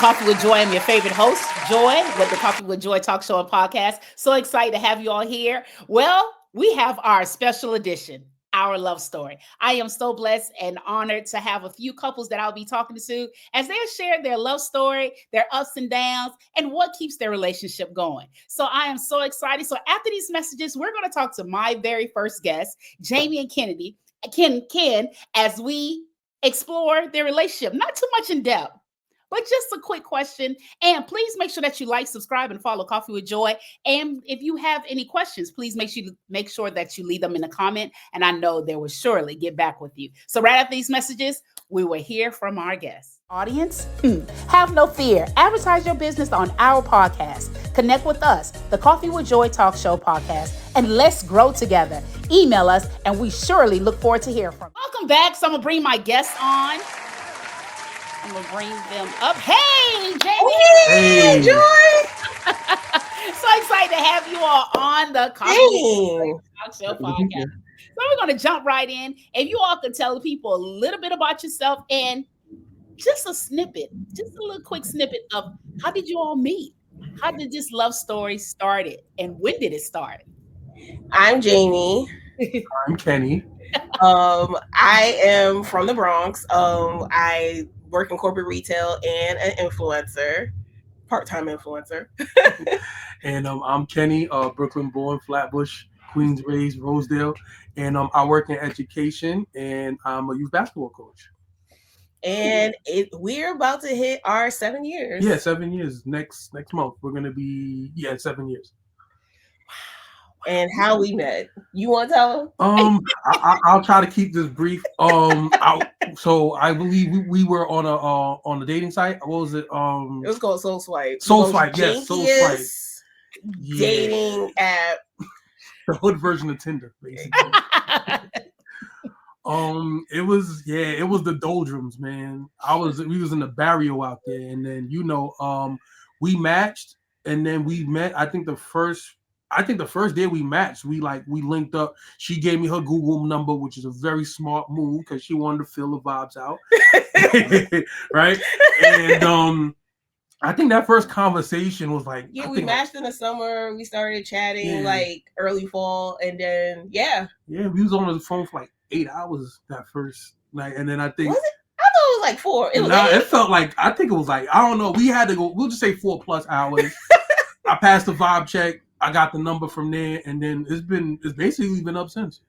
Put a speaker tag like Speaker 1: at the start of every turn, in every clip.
Speaker 1: Coffee with Joy. I'm your favorite host, Joy, with the Coffee with Joy talk show and podcast. So excited to have you all here. Well, we have our special edition, our love story. I am so blessed and honored to have a few couples that I'll be talking to as they'll share their love story, their ups and downs, and what keeps their relationship going. So I am so excited. So after these messages, we're going to talk to my very first guest, Jamie and Ken, as we explore their relationship. Not too much in depth, but just a quick question. And please make sure that you like, subscribe, and follow Coffee with Joy. And if you have any questions, please make sure that you leave them in a comment. And I know they will surely get back with you. So right after these messages, we will hear from our guests. Audience, have no fear. Advertise your business on our podcast. Connect with us, the Coffee with Joy Talk Show podcast, and let's grow together. Email us, and we surely look forward to hearing from you. Welcome back. So I'm going to bring my guests on. I'm going to bring them up. Hey, Jamie.
Speaker 2: Hey, Joy.
Speaker 1: So excited to have you all on the Coffee with Joy Talk Show podcast. So we're going to jump right in. If you all could tell people a little bit about yourself and just a little quick snippet of how did you all meet? How did this love story started? And when did it start?
Speaker 2: I'm Jamie.
Speaker 3: I'm Kenny.
Speaker 2: I am from the Bronx. I work in corporate retail and an influencer, part-time influencer.
Speaker 3: And I'm Kenny, Brooklyn born, Flatbush, Queens raised, Rosedale. And I work in education and I'm a youth basketball coach.
Speaker 2: And we're about to hit our 7 years.
Speaker 3: Yeah, 7 years. Next month. We're going to be, 7 years.
Speaker 2: And how we met. You want to tell them?
Speaker 3: I'll try to keep this brief. So I believe we were on a dating site. What was it? It
Speaker 2: was called Soul Swipe.
Speaker 3: Soul Swipe, yes. Soul Swipe.
Speaker 2: Dating app.
Speaker 3: The hood version of Tinder, basically. It was the doldrums, man. We was in the barrio out there, and then we matched, and then we met. I think the first day we matched, we linked up. She gave me her Google number, which is a very smart move because she wanted to feel the vibes out, right? And I think that first conversation was like,
Speaker 2: we matched in the summer. We started chatting like early fall, and then
Speaker 3: we was on the phone for like 8 hours that first night, and then I think
Speaker 2: was it? I thought it was like 4.
Speaker 3: It felt like I think it was like I don't know. We had to go. We'll just say 4+ hours. I passed the vibe check. I got the number from there, and then it's basically been up since.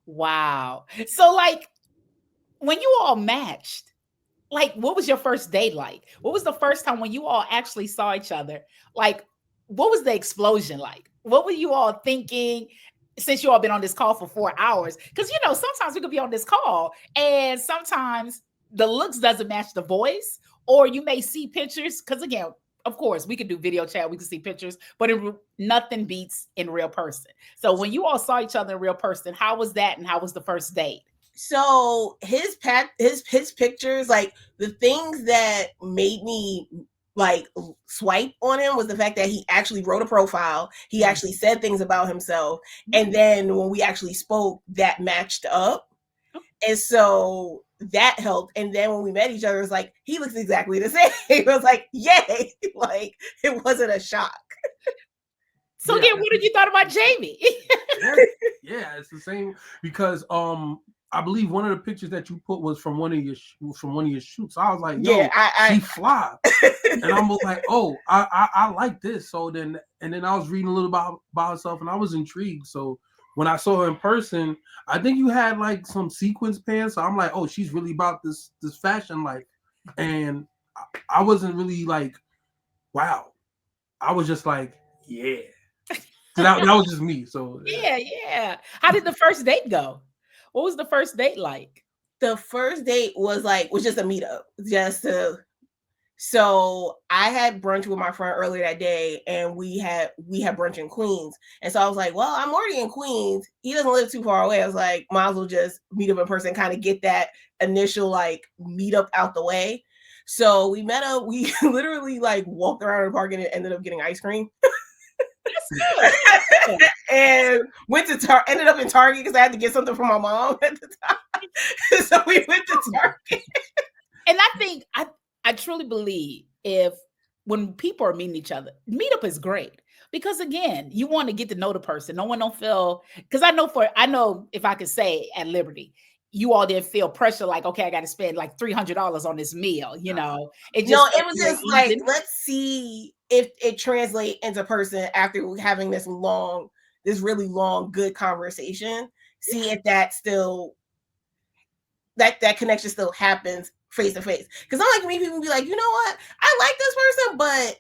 Speaker 1: Wow. So like when you all matched, like what was your first date like? What was the first time when you all actually saw each other? Like what was the explosion like? What were you all thinking since you all been on this call for 4 hours? Because sometimes we could be on this call and sometimes the looks doesn't match the voice, or you may see pictures. Because again, of course, we could do video chat, we could see pictures, but nothing beats in real person. So when you all saw each other in real person, how was that, and how was the first date?
Speaker 2: So his pictures, like the things that made me like swipe on him was the fact that he actually wrote a profile. He actually said things about himself, and then when we actually spoke, that matched up, and so that helped. And then when we met each other, it was like, he looks exactly the same. It was like, yay. Like, it wasn't a shock.
Speaker 1: So again, what did you thought about Jamie?
Speaker 3: It's the same because I believe one of the pictures that you put was from one of your shoots. So I was like, yo, she fly. And I was like, oh, I like this. So then I was reading a little about herself, and I was intrigued. So when I saw her in person, I think you had like some sequins pants. So I'm like, oh, she's really about this fashion life. And I wasn't really like, wow. I was just like, yeah. So that was just me. So
Speaker 1: yeah. How did the first date go? What was the first date like?
Speaker 2: The first date was just a meetup. So I had brunch with my friend earlier that day, and we had brunch in Queens. And so I was like, well, I'm already in Queens. He doesn't live too far away. I was like, might as well just meet up in person, kind of get that initial like meetup out the way. So we met up. We literally like walked around the park and ended up getting ice cream. And ended up in Target because I had to get something for my mom at the time. So we went to Target.
Speaker 1: And I think I truly believe if when people are meeting each other, meetup is great. Because again, you want to get to know the person. No one don't feel, because I know if I could say at Liberty, you all didn't feel pressure like, okay, I got to spend like $300 on this meal. You know,
Speaker 2: it was just like, let's see if it translates into person after having this really long, good conversation. See if that still that connection still happens face to face. Because I like to meet people and be like, you know what, I like this person, but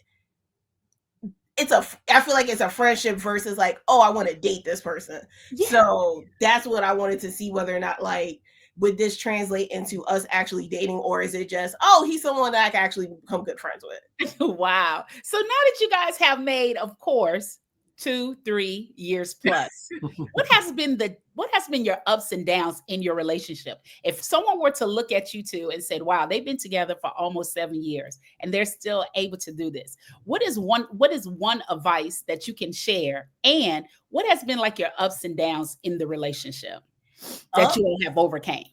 Speaker 2: I feel like it's a friendship versus like, oh, I want to date this person. Yeah. So that's what I wanted to see, whether or not like, would this translate into us actually dating, or is it just, oh, he's someone that I can actually become good friends with?
Speaker 1: Wow. So now that you guys have made, of course, 2-3 years plus, what has been your ups and downs in your relationship? If someone were to look at you two and said, wow, they've been together for almost 7 years and they're still able to do this, what is one advice that you can share? And what has been like your ups and downs in the relationship that you all have overcame?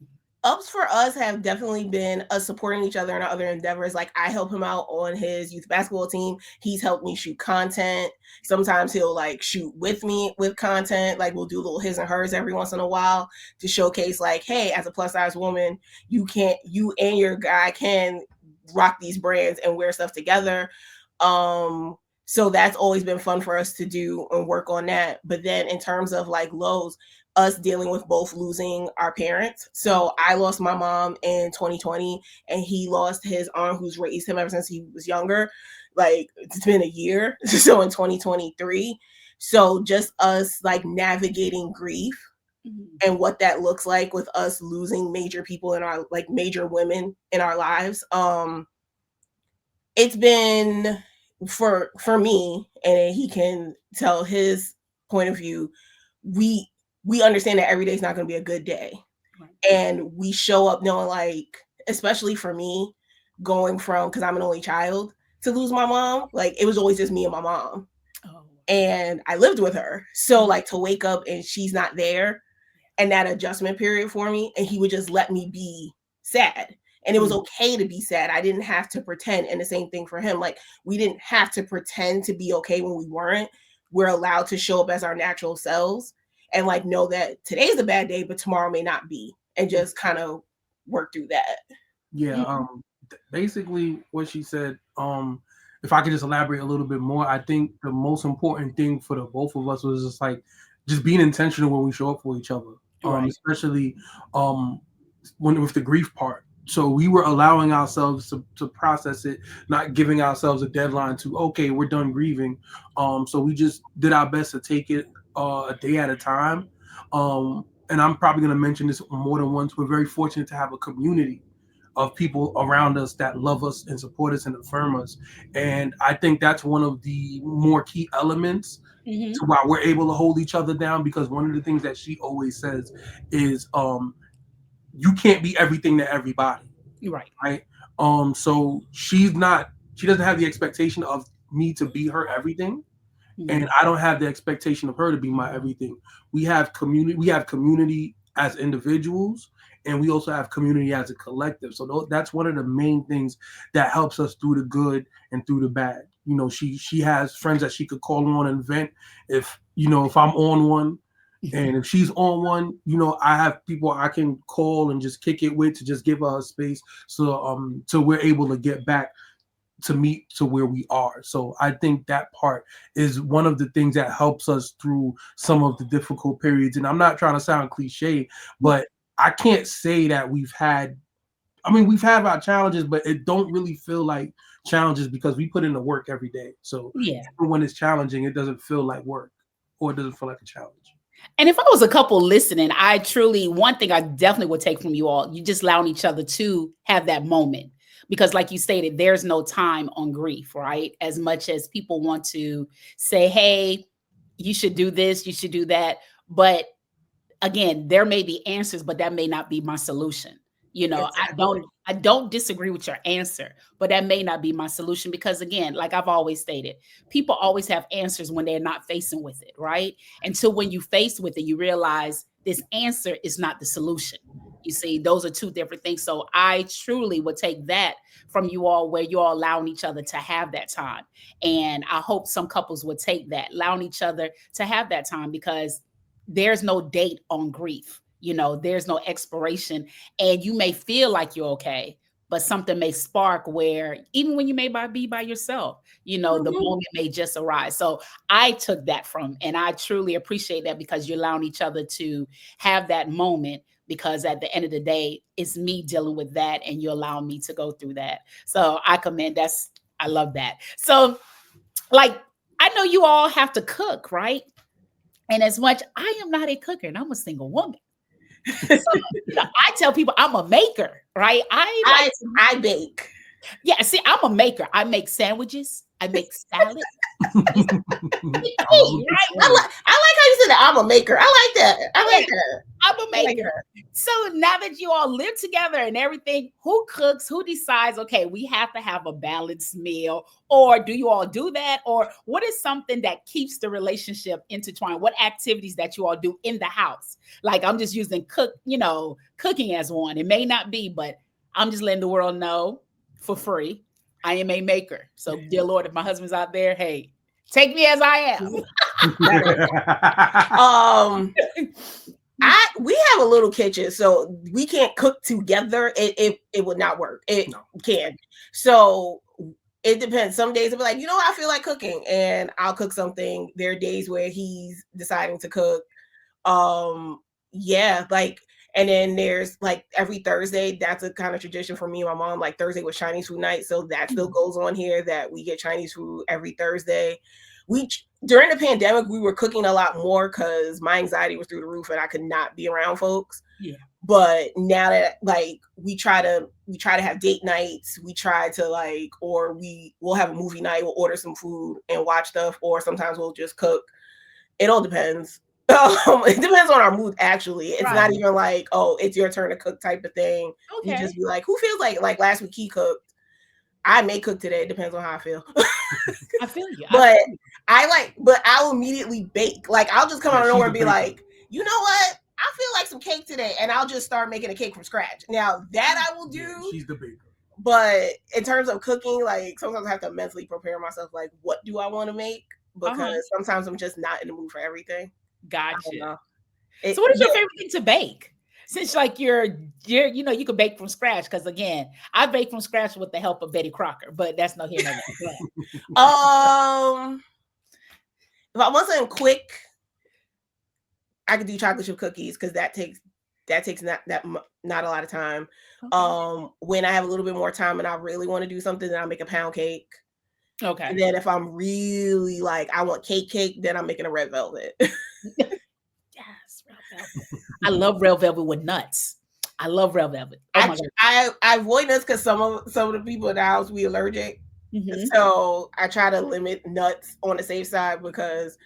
Speaker 2: Ups for us have definitely been us supporting each other in our other endeavors. Like, I help him out on his youth basketball team. He's helped me shoot content. Sometimes he'll like shoot with me with content. Like, we'll do little his and hers every once in a while to showcase like, hey, as a plus size woman, you and your guy can rock these brands and wear stuff together. So that's always been fun for us to do and work on that. But then in terms of like lows, us dealing with both losing our parents. So I lost my mom in 2020 and he lost his aunt who's raised him ever since he was younger. Like, it's been a year. So in 2023. So just us like navigating grief and what that looks like with us losing major people in our, like major women in our lives. It's been for me, and he can tell his point of view, we understand that every day is not going to be a good day. Right. And we show up knowing, like, especially for me, going from, because I'm an only child, to lose my mom, like, it was always just me and my mom. Oh. And I lived with her. So, like, to wake up and she's not there, and that adjustment period for me, and he would just let me be sad. And it was okay to be sad. I didn't have to pretend. And the same thing for him. Like, we didn't have to pretend to be okay when we weren't. We're allowed to show up as our natural selves and like know that today's a bad day, but tomorrow may not be, and just kind of work through that.
Speaker 3: Yeah. Basically what she said, if I could just elaborate a little bit more, I think the most important thing for the both of us was just being intentional when we show up for each other. Right. Especially when with the grief part. So we were allowing ourselves to process it, not giving ourselves a deadline to, okay, we're done grieving. So we just did our best to take it a day at a time. And I'm probably going to mention this more than once. We're very fortunate to have a community of people around us that love us and support us and affirm us. And I think that's one of the more key elements to why we're able to hold each other down, because one of the things that she always says is, you can't be everything to everybody. Right. So she doesn't have the expectation of me to be her everything. And I don't have the expectation of her to be my everything. We have community as individuals, and we also have community as a collective. So that's one of the main things that helps us through the good and through the bad. You know, she has friends that she could call on and vent if I'm on one. And if she's on one, I have people I can call and just kick it with to just give her a space. So we're able to get back to meet to where we are. So I think that part is one of the things that helps us through some of the difficult periods. And I'm not trying to sound cliche, but I can't say that we've had our challenges, but it don't really feel like challenges because we put in the work every day. So when it's challenging, it doesn't feel like work, or it doesn't feel like a challenge.
Speaker 1: And if I was a couple listening, one thing I definitely would take from you all, you just allowing each other to have that moment. Because like you stated, there's no time on grief, right? As much as people want to say, hey, you should do this, you should do that. But again, there may be answers, but that may not be my solution. Exactly. I don't disagree with your answer, but that may not be my solution, because again, like I've always stated, people always have answers when they're not facing with it, right? Until when you face with it, you realize this answer is not the solution. You see, those are two different things. So I truly would take that from you all, where you're allowing each other to have that time. And I hope some couples would take that, allowing each other to have that time, because there's no date on grief. There's no expiration, and you may feel like you're okay, but something may spark where even when you may be by yourself, the moment may just arise. So I took that from, and I truly appreciate that, because you're allowing each other to have that moment, because at the end of the day, it's me dealing with that and you're allowing me to go through that. So I commend I love that. So like, I know you all have to cook, right? And as much, I am not a cooker and I'm a single woman. So, I tell people I'm a maker, right?
Speaker 2: I bake.
Speaker 1: Yeah, see, I'm a maker. I make sandwiches. I make salad.
Speaker 2: Right? I like how you said that. I'm a maker. I like that.
Speaker 1: I'm a maker. So now that you all live together and everything, who cooks? Who decides, okay, we have to have a balanced meal? Or do you all do that? Or what is something that keeps the relationship intertwined? What activities that you all do in the house? Like, I'm just using cooking as one. It may not be, but I'm just letting the world know for free, I am a maker. So dear Lord, if my husband's out there, hey, take me as I
Speaker 2: am. We have a little kitchen, so we can't cook together. It would not work. It can. So it depends. Some days I'll be like, I feel like cooking, and I'll cook something. There are days where he's deciding to cook. And then there's like every Thursday, that's a kind of tradition for me and my mom. Like Thursday was Chinese food night. So that still goes on here, that we get Chinese food every Thursday. During the pandemic, we were cooking a lot more because my anxiety was through the roof and I could not be around folks.
Speaker 1: Yeah.
Speaker 2: But now that we try to have date nights, we try to or we'll have a movie night, we'll order some food and watch stuff, or sometimes we'll just cook. It all depends. It depends on our mood, actually. It's not even like, oh, it's your turn to cook type of thing. Okay. We just be like, who feels like last week he cooked? I may cook today. It depends on how I feel.
Speaker 1: I feel you.
Speaker 2: But I'll immediately bake. Like, I'll just come out of nowhere and be like, you know what? I feel like some cake today. And I'll just start making a cake from scratch. Now, that I will do.
Speaker 3: Yeah, she's the baker.
Speaker 2: But in terms of cooking, like, sometimes I have to mentally prepare myself. Like, what do I want to make? Because sometimes I'm just not in the mood for everything.
Speaker 1: Gotcha. So what is your favorite thing to bake? Since you're you can bake from scratch, because again, I bake from scratch with the help of Betty Crocker, but that's no here nor there.
Speaker 2: If I want something quick, I could do chocolate chip cookies, because that takes not a lot of time. Okay. When I have a little bit more time and I really want to do something, then I'll make a pound cake.
Speaker 1: Okay.
Speaker 2: And then if I'm really I want cake, then I'm making a red velvet.
Speaker 1: Yes, red velvet. I love red velvet with nuts. I love red velvet. Oh my God.
Speaker 2: I avoid nuts because some of the people in the house, we allergic. Mm-hmm. So I try to limit nuts on the safe side, because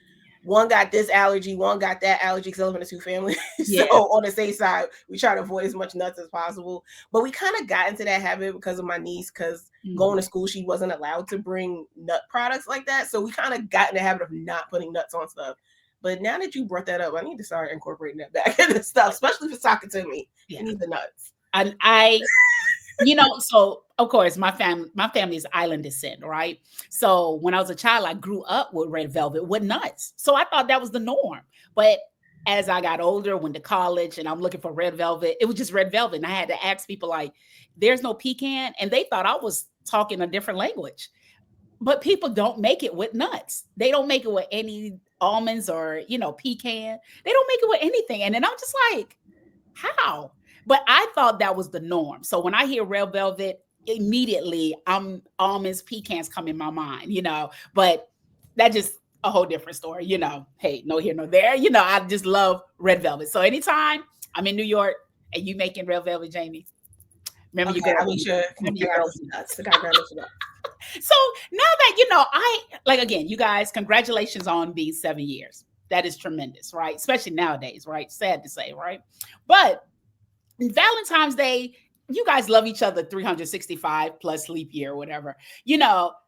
Speaker 2: one got this allergy, one got that allergy, because I live in a 2-family. Yeah. So on the safe side, we try to avoid as much nuts as possible. But we kind of got into that habit because of my niece, because going to school, she wasn't allowed to bring nut products like that. So we kind of got in the habit of not putting nuts on stuff. But now that you brought that up, I need to start incorporating that back into stuff, especially for talking to me. Yeah. You need the nuts.
Speaker 1: And so of course my family is island descent, right? So when I was a child, I grew up with red velvet with nuts. So I thought that was the norm. But as I got older, went to college, and I'm looking for red velvet, it was just red velvet. And I had to ask people there's no pecan. And they thought I was talking a different language. But people don't make it with nuts. They don't make it with any almonds or, pecan. They don't make it with anything. And then I'm just like, how? But I thought that was the norm. So when I hear red velvet, immediately almonds, pecans come in my mind, but that's just a whole different story, hey, no here, no there. I just love red velvet. So anytime I'm in New York and you making red velvet, Jamie, remember you got nuts. So now that, again, you guys, congratulations on being 7 years. That is tremendous, right? Especially nowadays, right? Sad to say, right? But Valentine's Day, you guys love each other 365 plus leap year or whatever,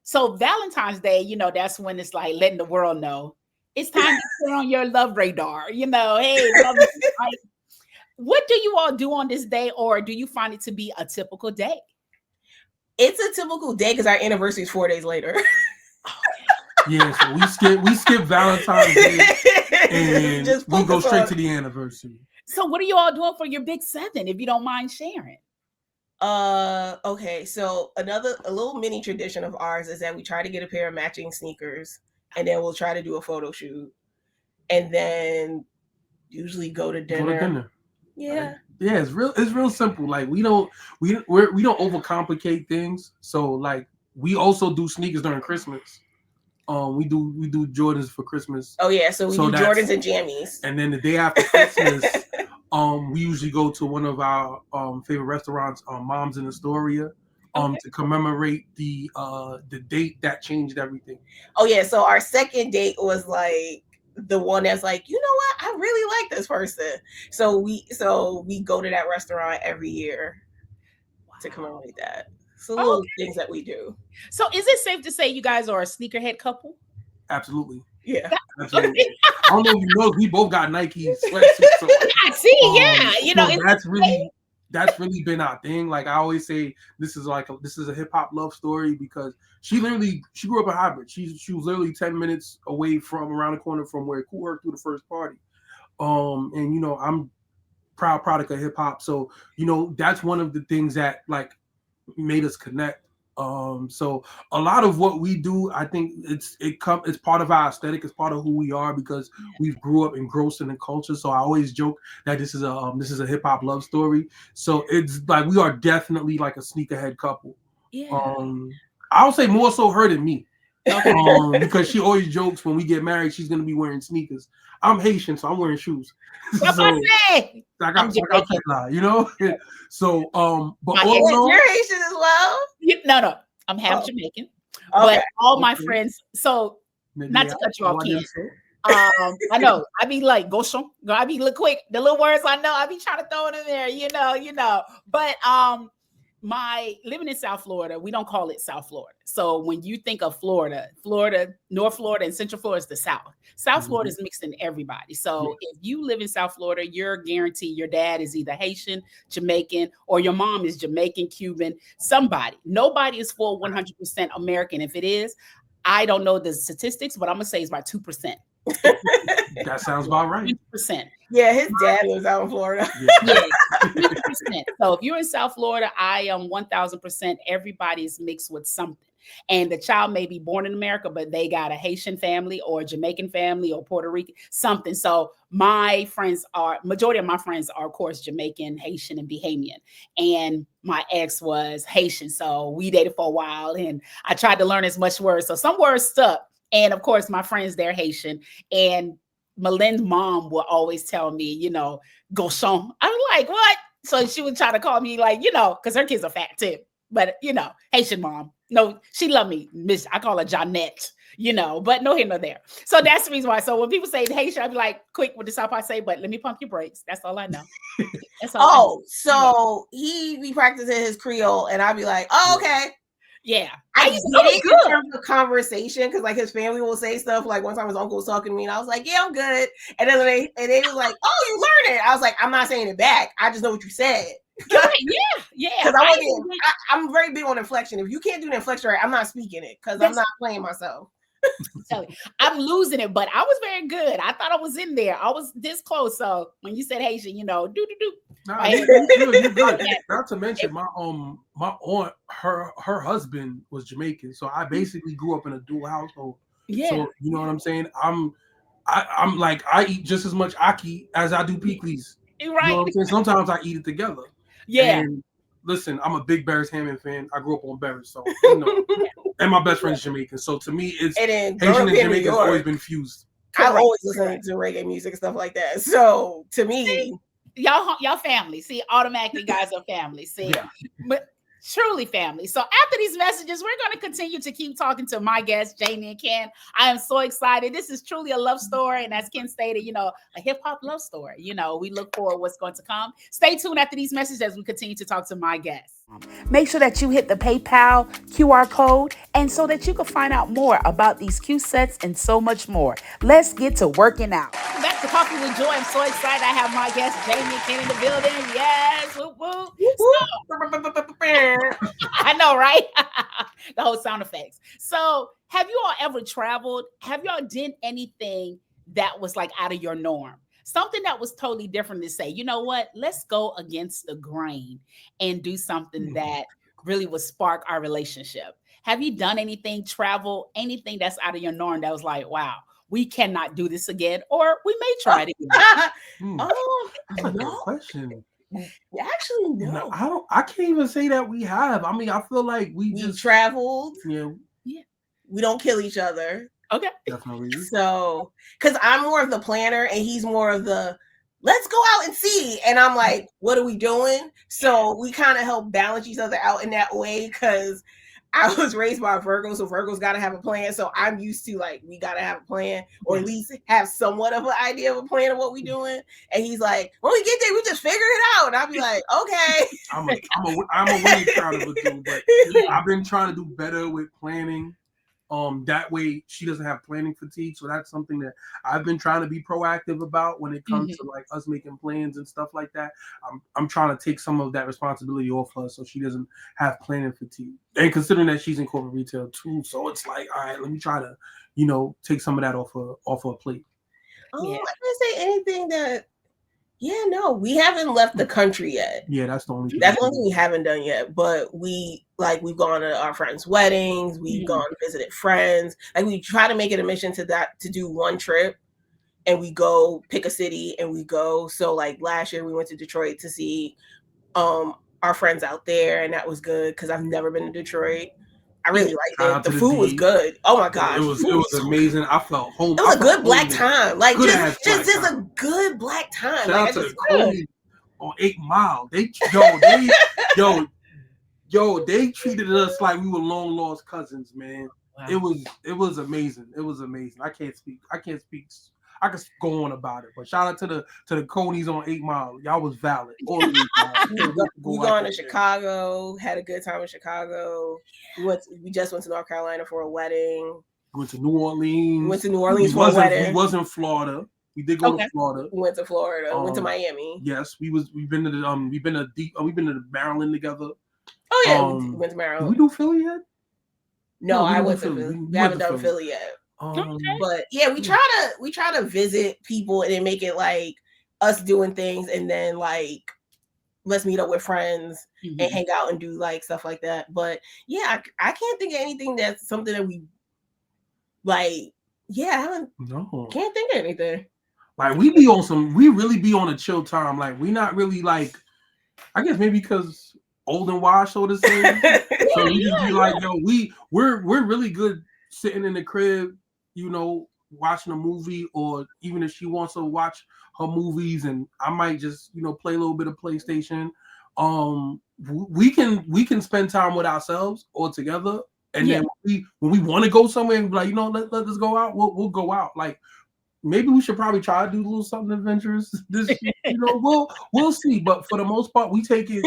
Speaker 1: So Valentine's Day, that's when it's like letting the world know it's time to put on your love radar, hey, love, right? what do you all do on this day, or do you find it to be a typical day?
Speaker 2: It's a typical day because our anniversary is 4 days later.
Speaker 3: Yeah, so we skip Valentine's Day and we go straight to the anniversary.
Speaker 1: So what are you all doing for your big 7, if you don't mind sharing?
Speaker 2: Okay, so a little mini tradition of ours is that we try to get a pair of matching sneakers, and then we'll try to do a photo shoot, and then usually go to dinner. Yeah.
Speaker 3: Right? Yeah, it's real simple. Like we don't overcomplicate things. So like we also do sneakers during Christmas. We do Jordans for Christmas.
Speaker 2: Oh yeah, so we do Jordans and jammies.
Speaker 3: And then the day after Christmas, we usually go to one of our favorite restaurants, Mom's in Astoria, to commemorate the date that changed everything.
Speaker 2: Oh yeah, so our second date was like the one that's like, you know what, I really like this person. So we go to that restaurant every year to commemorate that. So little things that we do.
Speaker 1: So is it safe to say you guys are a sneakerhead couple?
Speaker 3: Absolutely.
Speaker 2: Yeah.
Speaker 3: Absolutely. I don't know if you know, we both got Nike sweatsuits. So,
Speaker 1: I see, yeah. You know,
Speaker 3: that's really been our thing. Like I always say, this is a hip hop love story because she grew up in Hybrid. She was literally 10 minutes away from around the corner from where Cool Herc threw the first party. And you know, I'm proud product of hip hop. So, you know, that's one of the things that like made us connect. So a lot of what we do, I think it's part of our aesthetic, it's part of who we are because we've grew up engrossed in the culture. So I always joke that this is a hip hop love story. So it's like we are definitely like a sneakerhead couple.
Speaker 1: Yeah.
Speaker 3: I'll say more so her than me. Because she always jokes when we get married, she's gonna be wearing sneakers. I'm Haitian, so I'm wearing shoes. So I got that, you know. So, but
Speaker 2: you're Haitian as well.
Speaker 1: No, I'm half Jamaican, but all my friends. So not to cut you off, Ken. I know. I be like, Gauchon. I be look quick. The little words I know, I be trying to throw it in there. You know. But my living in South Florida, we don't call it South Florida. So when you think of Florida, North Florida and Central Florida is the South. South Florida is mixed in everybody. So if you live in South Florida, you're guaranteed your dad is either Haitian, Jamaican, or your mom is Jamaican, Cuban, somebody. Nobody is full 100% American. If it is, I don't know the statistics, but I'm going to say it's about 2%.
Speaker 3: That sounds about right.
Speaker 1: 2%.
Speaker 2: Yeah, his dad lives out in Florida.
Speaker 1: Yeah, 2%. So if you're in South Florida, I am 1,000%. Everybody is mixed with something. And the child may be born in America, but they got a Haitian family or a Jamaican family or Puerto Rican, something. So majority of my friends are, of course, Jamaican, Haitian, and Bahamian. And my ex was Haitian. So we dated for a while and I tried to learn as much words. So some words stuck. And of course, my friends, they're Haitian. And Malin's mom will always tell me, you know, Gauchon. I'm like, what? So she would try to call me like, you know, because her kids are fat too. But, you know, Haitian mom. No, she loved me. Miss, I call her Jeanette, you know, but no here, no there. So that's the reason why. So when people say Haitian, I'd be like, quick with the South I say, but let me pump your brakes. That's all I know. That's all I know.
Speaker 2: So he be practicing his Creole and I'd be like, oh, okay.
Speaker 1: Yeah.
Speaker 2: I get it in terms of conversation because like his family will say stuff. Like one time his uncle was talking to me and I was like, yeah, I'm good. And then they was like, oh, you learned it. I was like, I'm not saying it back. I just know what you said.
Speaker 1: Yeah.
Speaker 2: Because I'm very big on inflection. If you can't do the inflection right, I'm not speaking it because I'm not playing myself.
Speaker 1: I'm losing it, but I was very good. I thought I was in there. I was this close. So when you said Haitian, you know, do.
Speaker 3: Nah, you're good. Not to mention my aunt, her husband was Jamaican, so I basically grew up in a dual household.
Speaker 1: Yeah.
Speaker 3: So you know what I'm saying? I'm like I eat just as much aki as I do pickles.
Speaker 1: Right.
Speaker 3: You know what I'm saying? Sometimes I eat it together.
Speaker 1: Yeah.
Speaker 3: And listen, I'm a big Bears Hammond fan. I grew up on Bears, so you know. And my best friend's Jamaican, so to me, it's Haitian and Jamaican has always been fused.
Speaker 2: I've always listened to reggae music and stuff like that. So to me,
Speaker 1: y'all family. See, automatically, guys are family. See, but truly family. So after these messages, we're going to continue to keep talking to my guests, Jamie and Ken. I am so excited. This is truly a love story, and as Ken stated, you know, a hip hop love story. You know, we look forward to what's going to come. Stay tuned after these messages as we continue to talk to my guests. Make sure that you hit the PayPal QR code and so that you can find out more about these Q sets and so much more. Let's get to working out. Back to Coffee with Joy. I'm so excited. I have my guest, Jamilyn and Kenny in the building. Yes. Whoop, whoop. I know, right? The whole sound effects. So have you all ever traveled? Have y'all done anything that was like out of your norm? Something that was totally different to say, you know what? Let's go against the grain and do something that really would spark our relationship. Have you done anything, travel, anything that's out of your norm that was like, wow, we cannot do this again, or we may try it again?
Speaker 3: That's a good question.
Speaker 2: Actually, no.
Speaker 3: I can't even say that we have. I mean, I feel like we just
Speaker 2: traveled.
Speaker 3: Yeah.
Speaker 2: We don't kill each other.
Speaker 1: Okay.
Speaker 3: Definitely.
Speaker 2: So, because I'm more of the planner and he's more of the let's go out and see. And I'm like, what are we doing? So we kind of help balance each other out in that way, because I was raised by a Virgo, so Virgo's got to have a plan. So I'm used to like, we got to have a plan, or at least have somewhat of an idea of a plan of what we're doing. And he's like, when we get there, we just figure it out. And I'll be like, okay.
Speaker 3: I'm a winning kind of a dude, but I've been trying to do better with planning. That way she doesn't have planning fatigue. So that's something that I've been trying to be proactive about when it comes to like us making plans and stuff like that. I'm trying to take some of that responsibility off her so she doesn't have planning fatigue. And considering that she's in corporate retail too, so it's like, all right, let me try to, take some of that off her plate.
Speaker 2: I didn't say anything that. Yeah, no, we haven't left the country yet.
Speaker 3: Yeah, that's the only
Speaker 2: thing we haven't done yet. But we've gone to our friends' weddings, we've gone and visited friends. Like, we try to make it a mission to do one trip, and we go pick a city and we go. So like last year we went to Detroit to see our friends out there, and that was good because I've never been to Detroit. I really liked it. The food was good. Oh my gosh.
Speaker 3: It was amazing. I felt home.
Speaker 2: It was a good black time. Like, just a good black time.
Speaker 3: Shout out to the Coney on 8 Mile. They treated us like we were long lost cousins, man. Wow. It was amazing. It was amazing. I can't speak. I could go on about it, but shout out to the Conies on 8 Mile. Y'all was valid.
Speaker 2: We gone to Chicago, had a good time in Chicago. We just went to North Carolina for a wedding.
Speaker 3: Went to New Orleans.
Speaker 2: For a wedding.
Speaker 3: We was in Florida. We did go to Florida.
Speaker 2: We went to Florida. Went to Miami.
Speaker 3: Yes, we've been to Maryland together.
Speaker 2: Oh yeah, we went to Maryland.
Speaker 3: Did we do Philly yet?
Speaker 2: No, I went to Philly. We haven't done Philly yet. But yeah, we try to visit people and then make it like us doing things, and then like let's meet up with friends and hang out and do like stuff like that. But yeah, I can't think of anything that's something that we like. Yeah, can't think of anything.
Speaker 3: Like we really be on a chill time. Like we not really like, I guess maybe because old and wise, so to say. So we just be like, yo, we're really good sitting in the crib, watching a movie, or even if she wants to watch her movies, and I might just, play a little bit of PlayStation. We can spend time with ourselves or together, and then when we want to go somewhere and be like, let's go out, we'll go out. Like maybe we should probably try to do a little something adventurous this we'll see, but for the most part we take it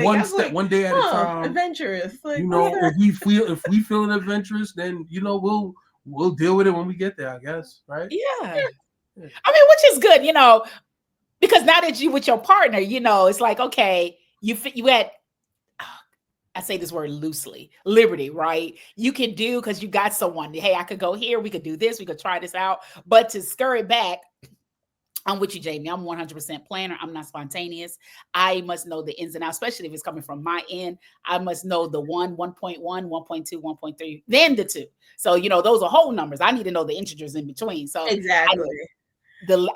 Speaker 3: one day at a time.
Speaker 2: Adventurous, like,
Speaker 3: if we feel adventurous, then we'll deal with it when we get there, I guess, right?
Speaker 1: Yeah. I mean, which is good, because now that you with your partner, it's like, okay, you had, I say this word loosely, liberty, right? You can do, because you got someone, hey, I could go here, we could do this, we could try this out. But to scurry back, I'm with you, Jamie. I'm 100% planner. I'm not spontaneous. I must know the ins and outs, especially if it's coming from my end. I must know the 1.1, 1.2, 1.3, then the 2. So, those are whole numbers. I need to know the integers in between. So
Speaker 2: exactly.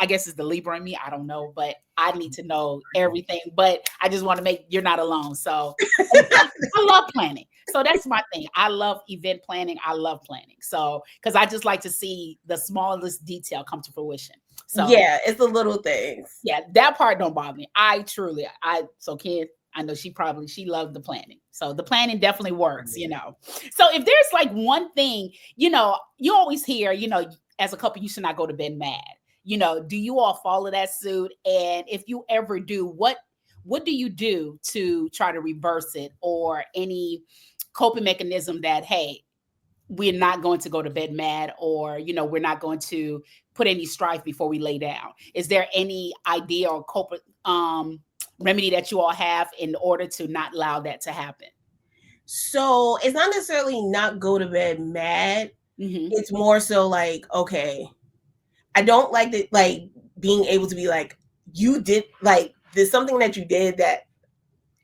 Speaker 1: I guess it's the Libra in me. I don't know, but I need to know everything. But I just want to make you're not alone. So I love planning. So that's my thing. I love event planning. I love planning. So because I just like to see the smallest detail come to fruition. So
Speaker 2: yeah, it's the little things.
Speaker 1: Yeah, that part don't bother me. Ken, I know she loved the planning. So the planning definitely works, So if there's like one thing, you always hear, as a couple, you should not go to bed mad. Do you all follow that suit? And if you ever do, what do you do to try to reverse it, or any coping mechanism that, hey, we're not going to go to bed mad, or, you know, we're not going to put any strife before we lay down. Is there any idea or remedy that you all have in order to not allow that to happen?
Speaker 2: So it's not necessarily not go to bed mad. Mm-hmm. It's more so like, okay, I don't like that, like being able to be like, you did, like, there's something that you did that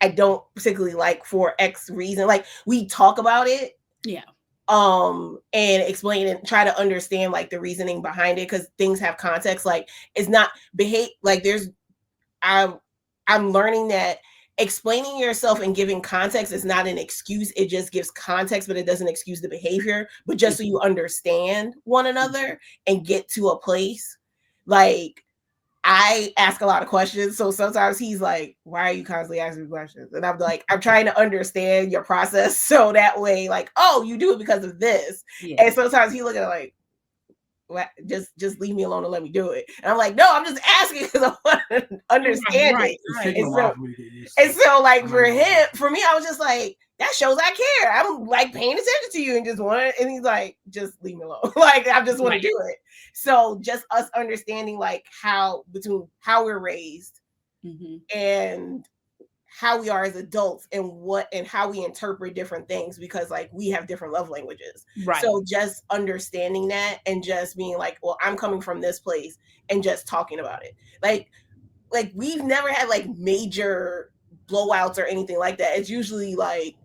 Speaker 2: I don't particularly like for X reason. Like, we talk about it.
Speaker 1: Yeah.
Speaker 2: And explain and try to understand like the reasoning behind it, because things have context. Like, it's not like I'm learning that explaining yourself and giving context is not an excuse. It just gives context, but it doesn't excuse the behavior. But just so you understand one another and get to a place. Like, I ask a lot of questions. So sometimes he's like, why are you constantly asking questions? And I'm like, I'm trying to understand your process. So that way, like, oh, you do it because of this. Yeah. And sometimes he look at it like, what? Just leave me alone and let me do it. And I'm like, no, I'm just asking because I want to understand it. Right. And so like for me, I was just like, that shows I care. I'm like paying attention to you and just want it. And he's like, just leave me alone. Like, I just want to do it. So just us understanding like between how we're raised and how we are as adults and how we interpret different things, because like we have different love languages. Right. So just understanding that and just being like, well, I'm coming from this place, and just talking about it. Like we've never had like major blowouts or anything like that. It's usually like,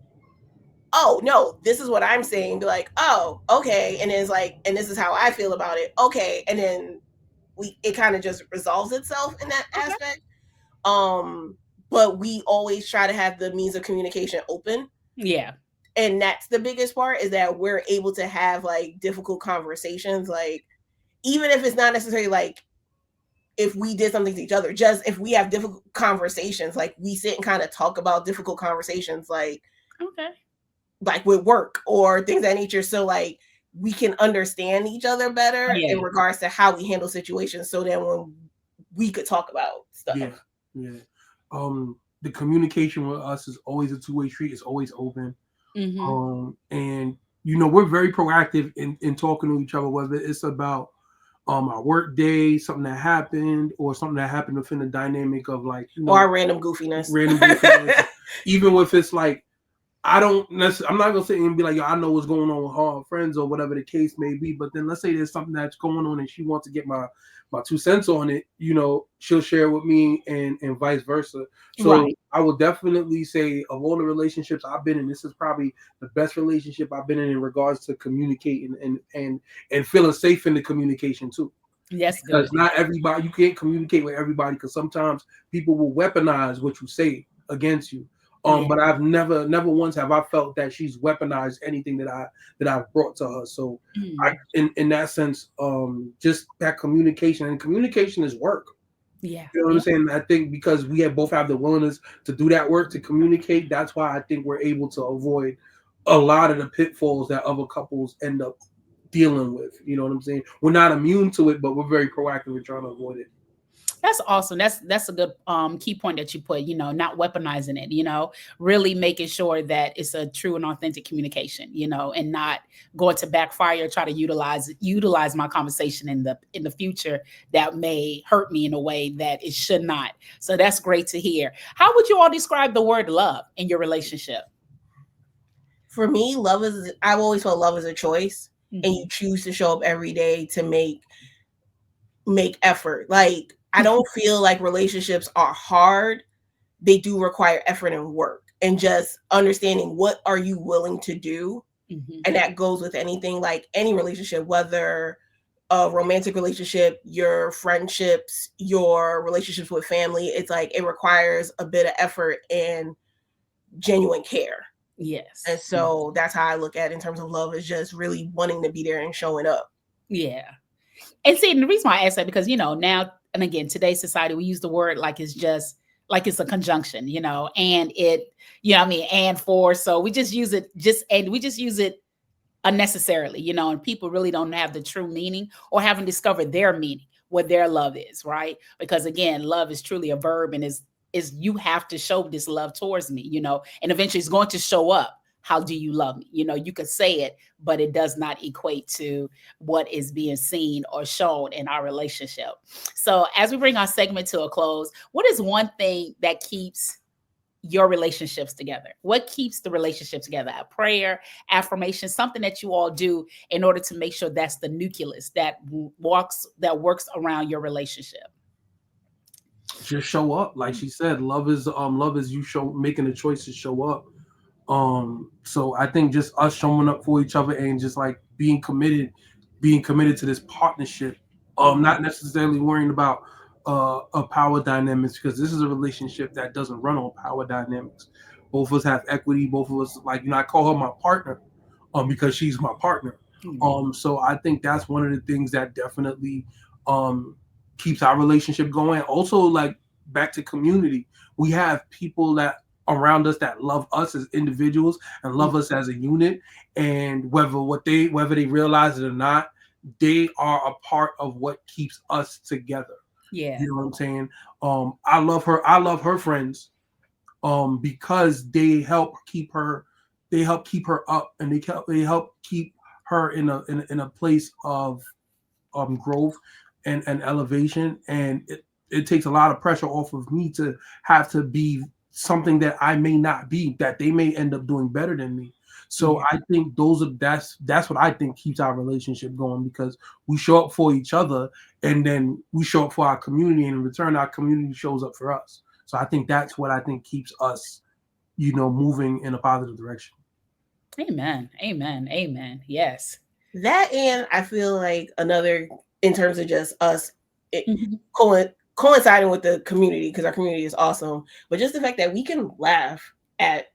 Speaker 2: oh no, this is what I'm saying. Be like, oh, okay. And then it's like, and this is how I feel about it. Okay. And then it kind of just resolves itself in that aspect. But we always try to have the means of communication open.
Speaker 1: Yeah.
Speaker 2: And that's the biggest part, is that we're able to have like difficult conversations. Like, even if it's not necessarily like if we did something to each other, just if we have difficult conversations, like we sit and kind of talk about difficult conversations, like,
Speaker 1: okay,
Speaker 2: like with work or things of that nature. So like we can understand each other better in regards to how we handle situations, so that when we could talk about stuff.
Speaker 3: Yeah. The communication with us is always a two-way street. It's always open. And you know, we're very proactive in talking to each other, whether it's about our work day, something that happened, or something that happened within the dynamic of like, you know,
Speaker 2: or random goofiness.
Speaker 3: Even if it's like, I'm not gonna sit and be like, yo, I know what's going on with her friends or whatever the case may be. But then let's say there's something that's going on and she wants to get my 2 cents on it, you know, she'll share with me and vice versa. So I will definitely say, of all the relationships I've been in, this is probably the best relationship I've been in regards to communicating and feeling safe in the communication too.
Speaker 1: Yes,
Speaker 3: because not everybody, you can't communicate with everybody, because sometimes people will weaponize what you say against you. But I've never once have I felt that she's weaponized anything that I've brought to her. So in that sense, just that communication, and communication is work.
Speaker 1: Yeah.
Speaker 3: You know what I'm saying? I think because we both have the willingness to do that work, to communicate, that's why I think we're able to avoid a lot of the pitfalls that other couples end up dealing with. You know what I'm saying? We're not immune to it, but we're very proactive in trying to avoid it.
Speaker 1: That's awesome. That's a good key point that you put, you know, not weaponizing it, you know, really making sure that it's a true and authentic communication, you know, and not going to backfire, try to utilize my conversation in the future that may hurt me in a way that it should not. So that's great to hear. How would you all describe the word love in your relationship?
Speaker 2: For me, I've always felt love is a choice, and you choose to show up every day to make effort. Like, I don't feel like relationships are hard. They do require effort and work, and just understanding what are you willing to do. And that goes with anything, like any relationship, whether a romantic relationship, your friendships, your relationships with family. It's like it requires a bit of effort and genuine care.
Speaker 1: Yes.
Speaker 2: And so that's how I look at it in terms of love, is just really wanting to be there and showing up.
Speaker 1: Yeah. And see, and the reason why I ask that, because, you know, now, and again, today's society, we use the word like it's just like it's a conjunction, you know, and it, you know what I mean, and for, so we just use it unnecessarily, you know, and people really don't have the true meaning or haven't discovered their meaning, what their love is, right? Because again, love is truly a verb, and is you have to show this love towards me, you know, and eventually it's going to show up. how do you love me? You know, you could say it, but it does not equate to what is being seen or shown in our relationship. So as we bring our segment to a close, what is one thing that keeps your relationships together? What keeps the relationship together? A prayer, affirmation, something that you all do in order to make sure that's the nucleus that works around your relationship.
Speaker 3: Just show up, like she said. Love is you making the choice to show up. So I think just us showing up for each other and just like being committed to this partnership. Not necessarily worrying about a power dynamics, because this is a relationship that doesn't run on power dynamics. Both of us have equity. Both of us, like, I call her my partner, because she's my partner. So I think that's one of the things that definitely keeps our relationship going. Also, like, back to community, we have people that around us that love us as individuals and love us as a unit, and whether they realize it or not, they are a part of what keeps us together.
Speaker 1: Yeah.
Speaker 3: You know what I'm saying? I love her friends, because they help keep her up, and they help keep her in a place of growth and elevation. And it takes a lot of pressure off of me to have to be something that I may not be, that they may end up doing better than me. So I think that's what I think keeps our relationship going, because we show up for each other, and then we show up for our community, and in return our community shows up for us. So I think that's what I think keeps us, moving in a positive direction.
Speaker 1: Amen. Amen. Amen. Yes.
Speaker 2: That, and I feel like another, in terms of just us coinciding with the community, because our community is awesome, but just the fact that we can laugh at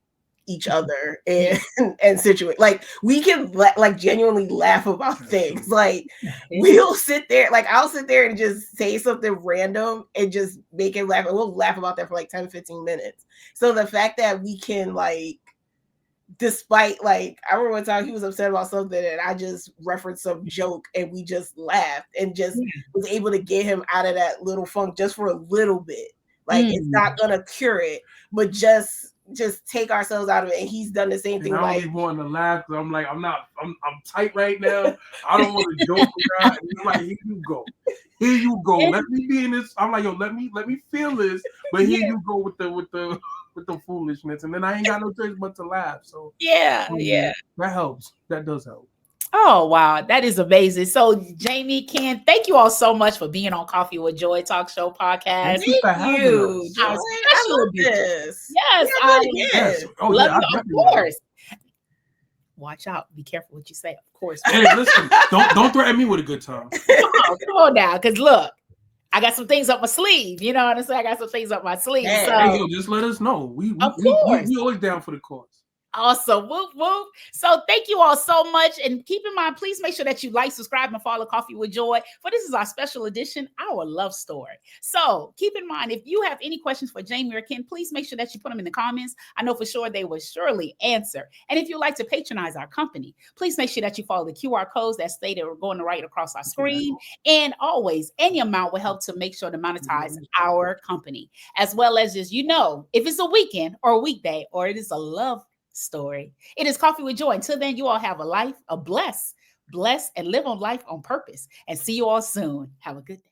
Speaker 2: each other and situate, like, we can like genuinely laugh about things. Like, we'll sit there, like, I'll sit there and just say something random and just make it laugh, and we'll laugh about that for like 10-15 minutes. So the fact that we can, like, despite, like, I remember one time he was upset about something and I just referenced some joke and we just laughed and just was able to get him out of that little funk just for a little bit. Like, it's not gonna cure it, but just take ourselves out of it. And he's done the same thing.
Speaker 3: I don't even want to laugh, because I'm like, I'm tight right now. I don't want to joke around. And he's like, here you go. Let me be in this. I'm like, yo, let me feel this. But here you go with the foolishness, and then I ain't got no choice but to laugh. So
Speaker 1: yeah,
Speaker 3: that helps. That does help.
Speaker 1: Oh, wow. That is amazing. So, Jamie, Ken, thank you all so much for being on Coffee with Joy Talk Show podcast.
Speaker 2: Thank you. I love this.
Speaker 1: Yes.
Speaker 2: Yes.
Speaker 3: Oh,
Speaker 1: love
Speaker 3: yeah,
Speaker 1: you, of course. Watch out. Be careful what you say, of course.
Speaker 3: Hey, listen, don't threaten me with a good time.
Speaker 1: Come on now. Because look, I got some things up my sleeve. You know what I'm saying? I got some things up my sleeve.
Speaker 2: Hey,
Speaker 1: so,
Speaker 3: just let us know. We always down for the cause.
Speaker 1: Awesome. Whoop, whoop. So thank you all so much. And keep in mind, please make sure that you like, subscribe, and follow Coffee with Joy. For this is our special edition, our love story. So keep in mind, if you have any questions for Jamie or Ken, please make sure that you put them in the comments. I know for sure they will surely answer. And if you'd like to patronize our company, please make sure that you follow the QR codes that stated or going right across our screen. And always, any amount will help to make sure to monetize our company. As well as just, if it's a weekend or a weekday, or it is a love story, it is Coffee with Joy. Until then, you all have a bless, and live on life on purpose. And see you all soon. Have a good day.